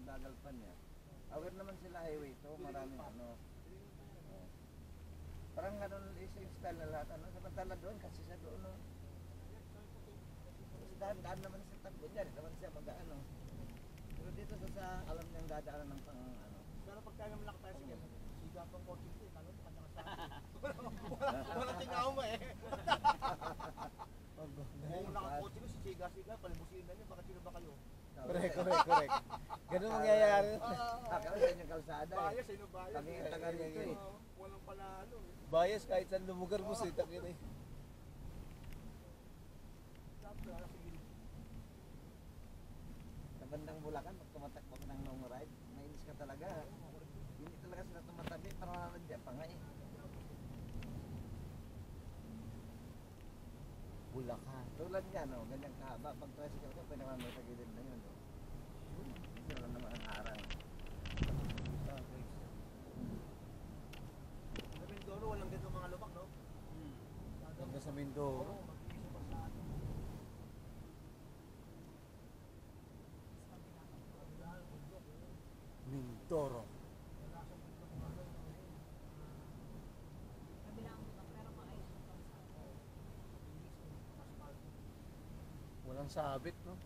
gagalpan niya. Aware naman sila highway to, maraming ano. Oh. Parang ganun yung style na lahat. Ano, samantala doon kasi sa doon. No? Daan naman sa takbo niya, naman siya mag-ano. Pero dito sa alam niyang dadaanan ng pang ano. Pero pagka naman nakatayo sige, siga pang kotse ko eh, tanong kanya ka sa akin. Walang tingaw mo eh. Kung nakakotse ko, si siga-siga, palimusin na niya, baka sino ba kayo? Correct. Ganun mangyayari. Akala sa inyong kalsada eh. Bias, sino bias? Kami yung taga rito eh. Walang panalo eh. Bias kahit saan lumugar mo sa itak yun eh. Sa bandang Bulacan, pag tumatakbo ka ng long ride, mainis ka talaga. Hindi talaga sila tumatabi, parang nanadya pa nga eh. Bulacan. Tulad nga no, ganyan kahaba. Pag tricycle ka, pwede naman may tagilid na yun. No? Hindi naman naman ang harang. Sa Mindoro, walang ganito mga lubak, no? Hanggang sa Mindoro. Oo, mag-iisip pa sa ano. Mindoro. Walang sabit, no?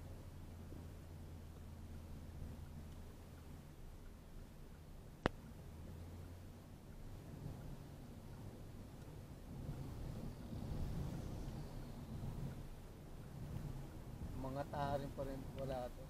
Mga taharin pa rin, wala to.